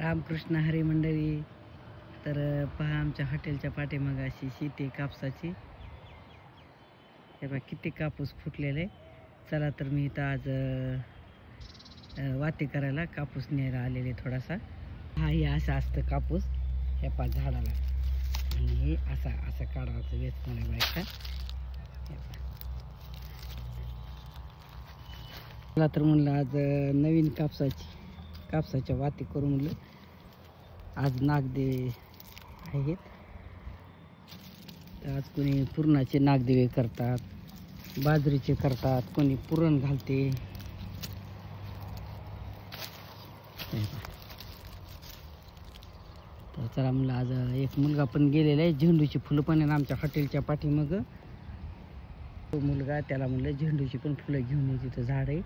रामकृष्ण हरी मंडळी. तर पहा आमच्या हॉटेलच्या पाठीमागे अशी शेती कापसाची. हे बघा किती कापूस फुटलेले. चला तर मी इथं आज वाती करायला कापूस न्यायला आलेले थोडासा. हा हे असं असतं कापूस ह्या पा झाडाला, आणि हे असं काढायचं वेचणाऱ्या बायका. चला तर म्हणलं आज नवीन कापसाच्या वाती करू म्हणलं. आज नागदेवे आहेत, तर आज कोणी पुरणाचे नागदेवे करतात, बाजरीचे करतात, कोणी पुरण घालते. तर चला म्हणलं आज एक मुलगा पण गेलेला आहे, झेंडूची फुलं पण आहे आमच्या हॉटेलच्या पाठीमाग. तो मुलगा त्याला म्हणलं झेंडूची पण फुलं घेऊन ये, तिथं झाड आहे.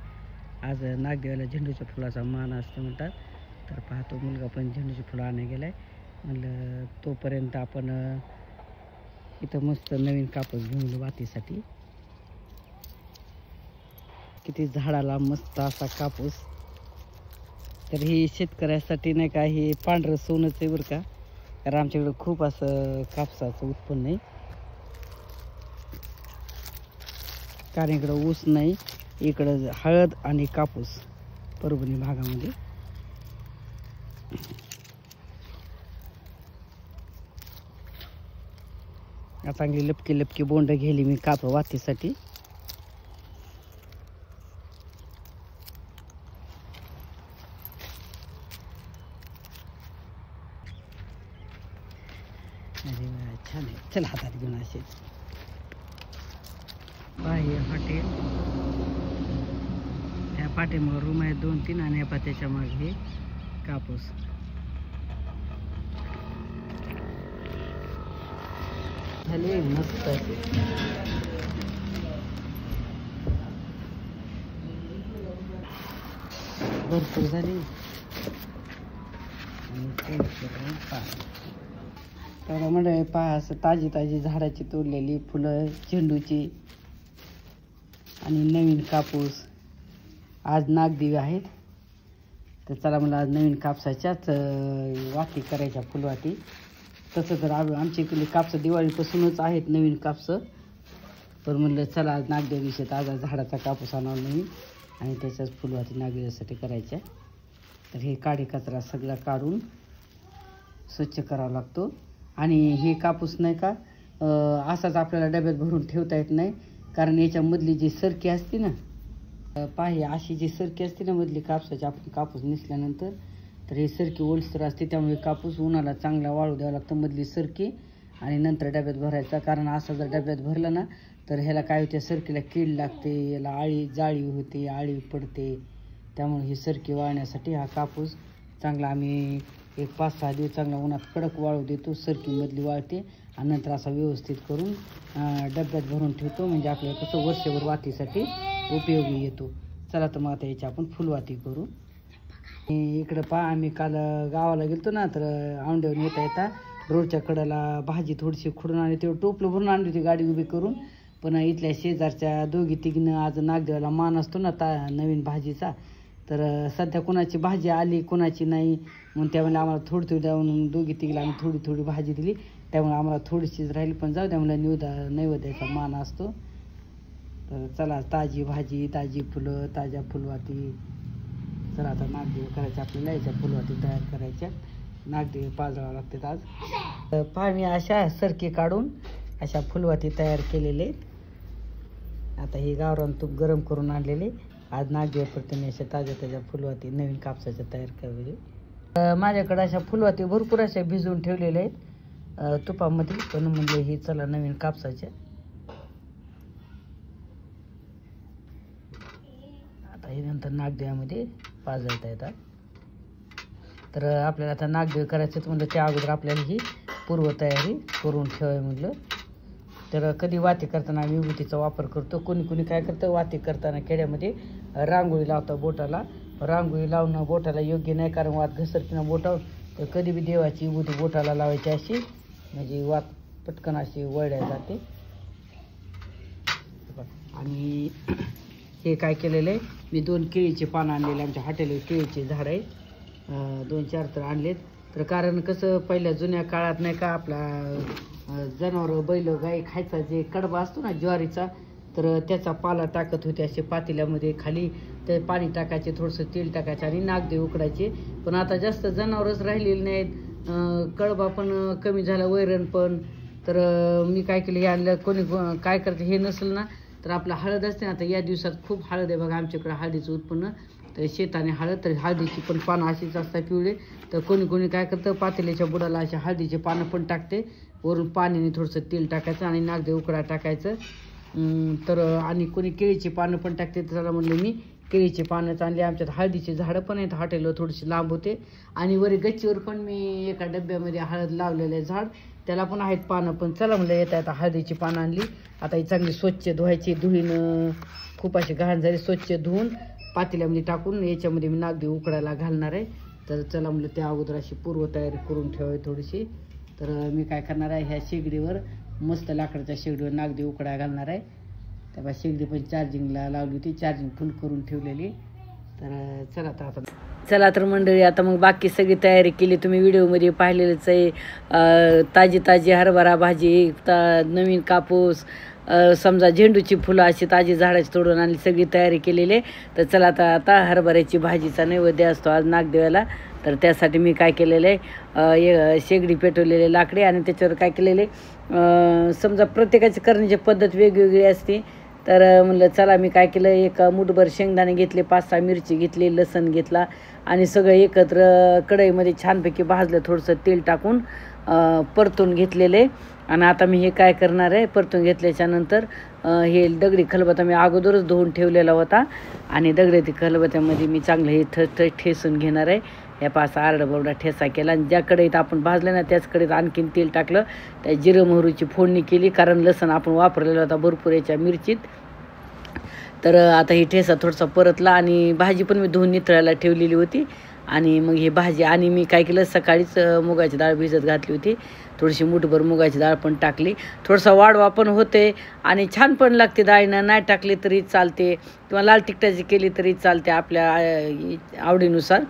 आज नागदेवाला झेंडूच्या फुलाचा मान असतो म्हणतात. तर पाहतो मुलगा पण झेंडूची फुलं आणायला गेलाय. म्हणलं तोपर्यंत आपण इथं मस्त नवीन कापूस घेऊन वातीसाठी. किती झाडाला मस्त असा कापूस. तर ही शेतकऱ्यासाठी नाही का, हे पांढरं सोनंच आहे बरं का. कारण आमच्याकडे खूप असं कापसाचं उत्पन्न आहे. कारण इकडं ऊस नाही, इकडं हळद आणि कापूस परभणी भागामध्ये. चांगली लपकी बोंड घेली मी वातीसाठी. अरे छान आहे. चला हातात घेऊन असे. हे हॉटेल, ह्या पाठीमागे रूम आहे 2-3, आणि ह्या त्याच्या मागे हे कापूस. झाले मस्त. भरपूर झाली. तर म्हणजे पहा असं ताजी झाडाची तोडलेली फुलं, झेंडूची आणि नवीन कापूस. आज नागदेवी आहेत, तर चला मला आज नवीन कापसाच्याच वाती करायच्या, फुलवाती. तसं तर आमच्या इकडे कापसं दिवाळीपासूनच आहेत नवीन कापसं. पण म्हणलं चला आज नागदेवीचे आज झाडाचा कापूस आणावं नवीन, आणि त्याच्याच फुलवाती नागदेवीसाठी करायच्या. तर हे काडी कचरा सगळा काढून स्वच्छ करावा लागतो. आणि हे कापूस नाही का असाच आपल्याला डब्यात भरून ठेवता येत नाही, कारण याच्यामधली जी सरकी असते ना, पाही अशी जी सरकी असते ना मधली कापसाची, आपण कापूस निसल्यानंतर तर हे सरकी ओलसर असते. त्यामुळे कापूस उन्हाला चांगला वाळू द्यावं लागतं मधली सरकी, आणि नंतर डब्यात भरायचा. कारण असा जर डब्यात भरला ना तर ह्याला काय होते, सरकीला कीड लागते, याला जाळी होते, आळी पडते. त्यामुळे ही सरकी वाळण्यासाठी हा कापूस चांगला आम्ही एक 5-6 दिवस चांगला उन्हात कडक वाळू देतो. सरकीमधली वाळते, आणि नंतर असा व्यवस्थित करून डब्यात भरून ठेवतो. म्हणजे आपल्याला कसं वर्षभर वातीसाठी उपयोगी येतो. चला तर मग आता याची आपण फुलवाती करू. इकडं आम्ही काल गावाला गेलतो ना, तर औंढ्यावरून येता रोडच्या कडेला भाजी थोडीशी खुडून आणि तेवढं टोपलं भरून आणली होती गाडी उभी करून. पण इथल्या शेजारच्या 2-3 आज नागदेवाला मान असतो ना नवीन भाजीचा. तर सध्या कोणाची भाजी आली कोणाची नाही, मग त्यामुळे आम्हाला थोडी द्यावून 2-3 आम्ही थोडी भाजी दिली. त्यामुळे आम्हाला थोडीशीच राहिली, पण जाऊ त्यामुळे नैवेद्याचा मान असतो. तर चला ताजी भाजी, ताजी फुलं, ताज्या फुलवाती. चला आता नागदेवी करायच्या आपल्याला. याच्या फुलवाती तयार करायच्या. नागदेवी पाजळावं लागतात आज. पहा मी अशा सरकी काढून अशा फुलवाती तयार केलेले आहेत. आता ही गावरान तूप गरम करून आणलेले. आज नागदेवी प्रत्येक अशा ताज्या फुलवाती नवीन कापसाच्या तयार करायचे. माझ्याकडे अशा फुलवाती भरपूर अशा भिजवून ठेवलेल्या आहेत तुपामध्ये. पण म्हणजे ही चला नवीन कापसाच्या. आता हे नंतर नागदेवामध्ये पाजळता येतात. तर आपल्याला आता नागदेवी करायचं म्हणलं त्या अगोदर आपल्याला ही पूर्वतयारी करून ठेवावी म्हटलं. तर कधी वाती करताना आम्ही विभूतीचा वापर करतो. कोणी काय करतं, वाती करताना खेड्यामध्ये रांगोळी लावतं बोटाला. रांगोळी लावणं बोटाला योग्य नाही, कारण वात घसरते ना बोटावर. तर कधी बी देवाची विभूती बोटाला लावायची अशी, म्हणजे वात पटकन अशी वळल्या जाते. आणि हे काय केलेलं आहे, मी 2 केळीचे पानं आणलेले. आमच्या हॉटेलवर केळीचे झाड आहे. 2-4 तर आणलेत. तर कारण कसं पहिल्या जुन्या काळात नाही का आपला जनावरं बैल गाई खायचा जे कडबा असतो ना ज्वारीचा, तर त्याचा पाला टाकत होते असे पातेल्यामध्ये, खाली ते पाणी टाकायचे, थोडंसं तेल टाकायचं आणि नागदेव उकडायचे. पण आता जास्त जनावरच राहिलेली नाहीत, कडबा पण कमी झाला, वैरण पण. तर मी काय केलं, हे आणलं. कोणी काय करते हे नसेल ना, तर आपलं हळद असते ना, आता या दिवसात खूप हळद आहे बघा आमच्याकडे, हळदीचं उत्पन्न. तर शेताने हळद, तर हळदीची पण पानं अशीच असतात पिवळे. तर कोणी कोणी काय करतं, पातेल्याच्या बुडाला अशा हळदीचे पानं पण टाकते, वरून पाण्याने थोडंसं तेल टाकायचं आणि नागदेव उकडा टाकायचं. तर आणि कोणी केळीची पानं पण टाकते. तर त्याला म्हणलं मी केळीची पानं आणली. आमच्यात हळदीची झाडं पण आहेत, हॉटेलवर थोडीशी लांब होते. आणि वरी गच्चीवर पण मी एका डब्यामध्ये हळद लावलेलं आहे झाड, त्याला पण आहेत पानं. पण चला म्हणलं येता येता हळदीची पानं आणली. आता ही चांगली स्वच्छ धुवायची, धुईन खूप अशी घाण झाली, स्वच्छ धुवून पातेल्यामध्ये टाकून याच्यामध्ये मी नागदेव उकडायला घालणार आहे. तर चला म्हणलं त्या अगोदर अशी पूर्वतयारी करून ठेवावी थोडीशी. तर मी काय करणार आहे, ह्या शेगडीवर मस्त लाकडाच्या शेगडीवर नागदेव उकडायला घालणार आहे. तेव्हा शेगडी पण चार्जिंगला लावली होती, चार्जिंग फुल करून ठेवलेली. तर चला तर मंडळी, आता मग बाकी सगळी तयारी केली, तुम्ही व्हिडिओमध्ये पाहिलेलंच आहे. ताजी ताजी हरभरा भाजी, नवीन कापूस, समजा झेंडूची फुलं अशी ताजी झाडाची तोडून आणली, सगळी तयारी केलेली आहे. तर चला आता हरभऱ्याची भाजीचा नैवेद्य असतो आज नागदेवाला. तर त्यासाठी मी काय केलेलं आहे, शेगडी पेटवलेले लाकडे आणि त्याच्यावर काय केलेले, समजा प्रत्येकाची करण्याची पद्धत वेगवेगळी असते. तर म्हणलं चला मी काय केलं, एक मुठभर शेंगदाणे घेतले, 5-6 मिरची घेतली, लसण घेतला आणि सगळं एकत्र कढईमध्ये छानपैकी भाजलं, थोडंसं तेल टाकून परतून घेतलेले. आणि आता मी हे काय करणार आहे, परतून घेतल्याच्यानंतर हे दगडी खलबत्ता मी अगोदरच धुवून ठेवलेला होता आणि दगडी खलबत्त्यामध्ये मी चांगलं हे ठेसून घेणार आहे. या 5 आरडाबरडा ठेसा केला आणि ज्या कढईत आपण भाजलं ना त्याच कढईत आणखीन तेल टाकलं, त्या जिरं मोहरीची फोडणी केली, कारण लसण आपण वापरलेला होता भरपूर याच्या मिरचीत. तर आता ही ठेसा थोडासा परतला आणि भाजी पण मी धुवून निथळायला ठेवलेली होती. आणि मग ही भाजी, आणि मी काय केलं, सकाळीच मुगाची डाळ भिजत घातली होती, थोडीशी मुठभर मुगाची डाळ पण टाकली, थोडासा वाढवा पण होते आणि छान पण लागते. डाळीनं नाही टाकली तरी चालते किंवा लाल तिखटाची केली तरी चालते आपल्या आवडीनुसार.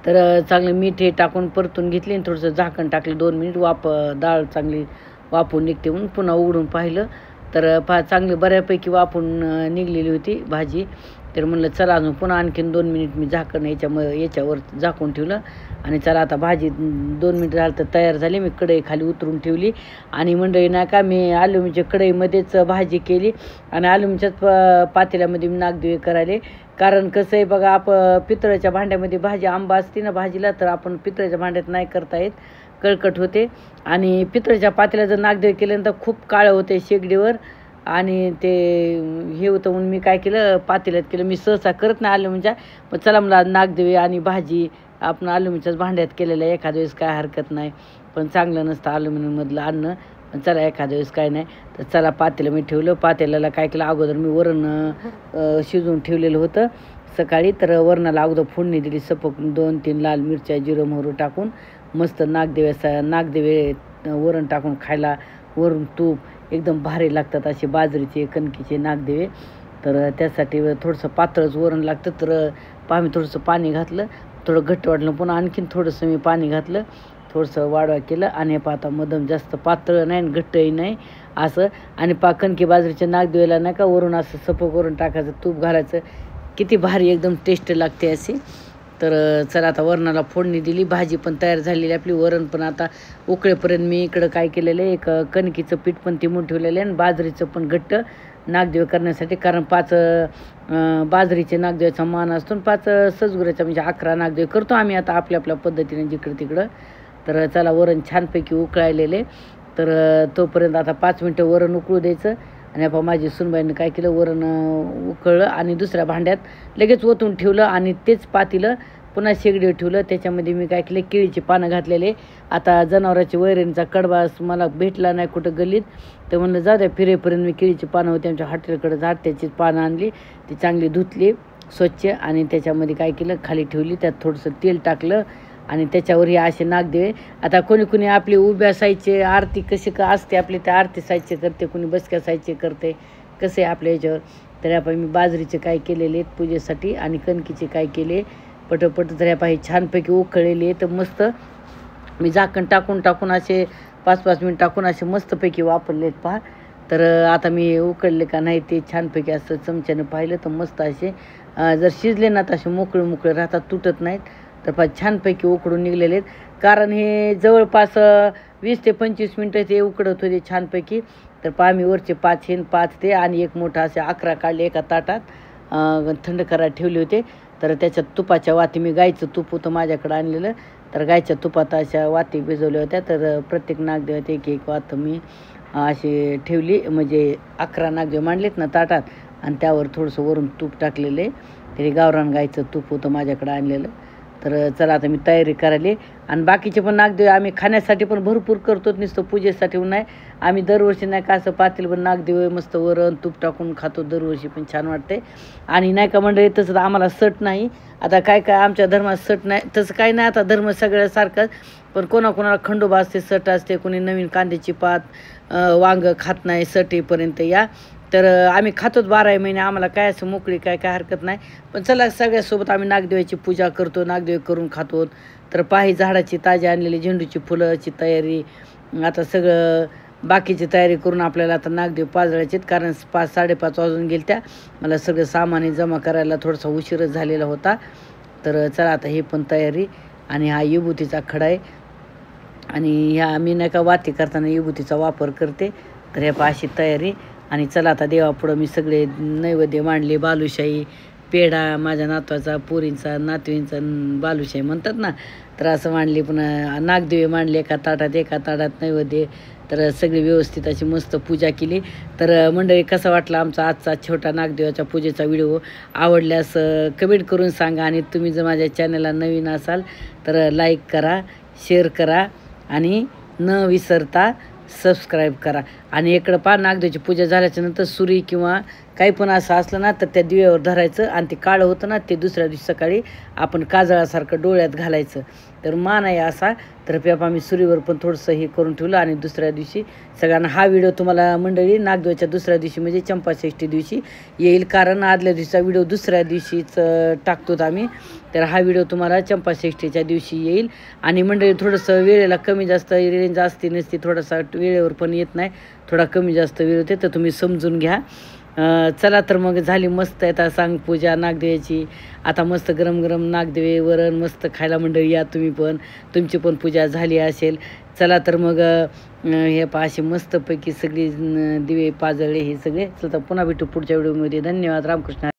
तर चांगलं मीठ हे टाकून परतून घेतली आणि थोडंसं झाकण टाकलं, 2 मिनिट डाळ चांगली वाफून निघते म्हणून पुन्हा उघडून पाहिलं. तर चांगली बऱ्यापैकी वाफून निघलेली होती भाजी. तर म्हणलं चला अजून पुन्हा आणखीन 2 मिनिट मी झाकण याच्यावर झाकून ठेवलं आणि चला आता भाजी 2 मिनिट झालं तर तयार झाली. मी कढई खाली उतरून ठेवली आणि मंडळी नाही का, मी अल्युमिनियमच्या कढईमध्येच भाजी केली आणि अल्युमिनियमच्याच पातेल्यामध्ये मी नागदेव करायले. कारण कसं आहे बघा, पितळेच्या भांड्यामध्ये भाजी, आंबा असते ना भाजीला, तर आपण पितळेच्या भांड्यात नाही करता येत, कळकट होते. आणि पितळेच्या पातेल्यात जर नागदेव केल्यानंतर खूप काळं होते शेगडीवर आणि ते हे होतं. म्हणून मी काय केलं, पातेल्यात केलं. मी सहसा करत नाही अल्युमिनियमच्या, पण चला मला नागदेव आणि भाजी आपण अल्युमिनियमच्याच भांड्यात केलेलं आहे, एखाद्या वेळेस काय हरकत नाही, पण चांगलं नसतं अल्युमिनियममधलं अन्न. पण चला एखाद्या वेळेस काय नाही. तर चला पातेलं मी ठेवलं. पातेल्याला काय केलं, अगोदर मी वरण शिजवून ठेवलेलं होतं सकाळी. तर वरणाला अगोदर फोडणी दिली, सपक 2-3 लाल मिरच्या, जिरं मोहरी टाकून मस्त नागदेवे वरण टाकून खायला, वरून तूप एकदम भारी लागतात असे बाजरीचे कणकीचे नागदेवे. तर त्यासाठी थोडंसं पातळच वरण लागतं. तर मी थोडंसं पाणी घातलं, थोडं घट्ट वाटलं, पुन्हा आणखीन थोडंसं मी पाणी घातलं, थोडंसं वाढवा केलं आणि आता मध्यम जास्त पातळ नाही आणि घट्टही नाही असं. आणि कणकी बाजरीच्या नागदेवाला नाही का वरून असं सपक वरून टाकायचं, तूप घालायचं, किती भारी एकदम टेस्ट लागते अशी. तर चला आता वरणाला फोडणी दिली, भाजी पण तयार झालेली आपली, वरण पण आता उकळेपर्यंत मी इकडं काय केलेलं आहे, एक कणकीचं पीठ पण तिमून ठेवलेलं आहे आणि बाजरीचं पण घट्ट नागदेव करण्यासाठी. कारण 5 बाजरीचे नागदेवाचा मान असतो, 5 सजगुऱ्याचा म्हणजे 11 नागदेव करतो आम्ही आता आपल्या पद्धतीने जिकडं तिकडं. तर चला वरण छानपैकी उकळायलेले. तर तोपर्यंत आता 5 मिनटं वरण उकळू द्यायचं. आणि आपण माझी सुनबाईनं काय केलं, वरण उकळलं आणि दुसऱ्या भांड्यात लगेच ओतून ठेवलं आणि तेच पातेलं पुन्हा शेगडीवर ठेवलं. त्याच्यामध्ये मी काय केलं, केळीची पानं घातलेले. आता जनावराची वैरणीचा कडबा मला भेटला नाही कुठं गल्लीत, तर म्हणलं जाऊ द्या, फिरेपर्यंत मी केळीची पानं होती आमच्या हॉटेलकडे त्याची पानं आणली, ती चांगली धुतली स्वच्छ आणि त्याच्यामध्ये काय केलं, खाली ठेवली, त्यात थोडंसं तेल टाकलं आणि त्याच्यावर हे असे नागदेव. आता कोणी आपली उभ्या साईजचे आरती कशी का असते आपली, त्या आरती साईजचे करते, कोणी बसक्या साईजचे करते, कसे आपल्या ह्याच्यावर. तर आपण मी बाजरीचे काय केलेले आहेत पूजेसाठी आणि कणकीचे काय केले, पटपट तर ह्या पाहिजे छानपैकी उकळलेली आहे. तर मस्त मी झाकण टाकून असे 5-5 मिनिट टाकून असे मस्तपैकी वापरलेत पहा. तर आता मी उकळले का नाही ते छानपैकी असं चमच्यानं पाहिलं तर मस्त असे जर शिजले ना तर असे मोकळे राहतात, तुटत नाहीत. तर पहा छानपैकी उकडून निघलेले आहेत. कारण हे जवळपास 20 ते 25 मिनटं ते उकडत होते छानपैकी. तर पहा मी वरचे 5 हे 5 ते आणि एक मोठा असे 11 काढले एका ताटात, थंड करायला ठेवले होते. तर त्याच्यात तुपाच्या वाती, मी गाईचं तूप होतं माझ्याकडं आणलेलं, तर गाईच्या तुपात अशा वाती भिजवल्या होत्या. तर प्रत्येक नागदेवात एक एक वात मी अशी ठेवली, म्हणजे 11 नागदेव मांडलेत ना ताटात, आणि त्यावर थोडंसं वरून तूप टाकलेलं आहे. तरी गावरान गाईचं तूप होतं माझ्याकडं आणलेलं. तर चला आता मी तयारी करायली. आणि बाकीचे पण नागदेव आम्ही खाण्यासाठी पण भरपूर करतो, नुसतं पूजेसाठी नाही. आम्ही दरवर्षी नाही का असं पातील पण नागदेव मस्त वरण तूप टाकून खातो दरवर्षी, पण छान वाटते. आणि नाही का मंडळी तसं आम्हाला सट नाही. आता काय आमच्या धर्मात सट नाही तसं काही नाही. आता धर्म सगळ्यासारखंच, पण कोणाकोणाला खंडोबा असते, सट असते, कोणी नवीन कांद्याची पात वांग खात नाही सट येईपर्यंत या. तर आम्ही खातोच 12 महिने, आम्हाला काय असं मोकळी काय हरकत नाही. पण चला सगळ्यासोबत आम्ही नागदेवाची पूजा करतो, नागदेव करून खातो. तर पाही झाडाची ताजी आणलेली झेंडूची फुलाची तयारी, आता सगळं बाकीची तयारी करून आपल्याला आता नागदेव पाजळायचे. कारण 5-5:30 वाजून गेल त्या, मला सगळं सामान जमा करायला थोडासा उशीरच झालेला होता. तर चला आता हे पण तयारी. आणि हा विभूतीचा खडा आहे, आणि ह्या मी नाही का वाती करताना विभूतीचा वापर करते. तर ह्या अशी तयारी. आणि चला आता देवापुढं मी सगळे नैवेद्य मांडले, बालुशाही, पेढा, माझ्या नातवाचा, पोरींचा, नातवींचा बालुशाही म्हणतात ना, तर असं मांडले. पुन्हा नागदेव मांडले एका ताटात नैवेद्य. तर सगळी व्यवस्थित अशी मस्त पूजा केली. तर मंडळी कसा वाटला आमचा आजचा छोटा नागदेवाच्या पूजेचा व्हिडिओ, आवडल्यास कमेंट करून सांगा. आणि तुम्ही जर माझ्या चॅनलला नवीन असाल तर लाईक करा, शेअर करा, आणि न विसरता सबस्क्राईब करा. आणि इकडं पहा नागदेवाची पूजा झाल्याच्यानंतर सुरी किंवा काही पण असं असलं ना तर त्या दिव्यावर धरायचं, आणि ते काळं होतं ना ते दुसऱ्या दिवशी सकाळी आपण काजळासारखं डोळ्यात घालायचं. तर मान आहे असा. तर पेपा मी सुरीवर पण थोडंसं हे करून ठेवलं. आणि दुसऱ्या दिवशी सगळ्यांना हा व्हिडिओ तुम्हाला मंडळी नागदेवाच्या दुसऱ्या दिवशी म्हणजे चंपाषष्ठी दिवशी येईल. कारण आदल्या दिवशीचा व्हिडिओ दुसऱ्या दिवशीच टाकतो आम्ही. तर हा व्हिडिओ तुम्हाला चंपाषष्ठीच्या दिवशी येईल. आणि मंडळी थोडंसं वेळेला कमी जास्त रेंज असते नसते, थोडासा वेळेवर पण येत नाही, थोडा कमी जास्त वेळ होते, तर तुम्ही समजून घ्या. चला तर मग झाली मस्त आता सांग पूजा नागदेवाची. आता मस्त गरम गरम नागदेवे वरण मस्त खायला मंडळी या तुम्ही पण, तुमची पण पूजा झाली असेल. चला तर मग हे असे मस्तपैकी सगळी दिवे पाजळले हे सगळे. चला पुन्हा भेटू पुढच्या व्हिडिओमध्ये. धन्यवाद. रामकृष्ण.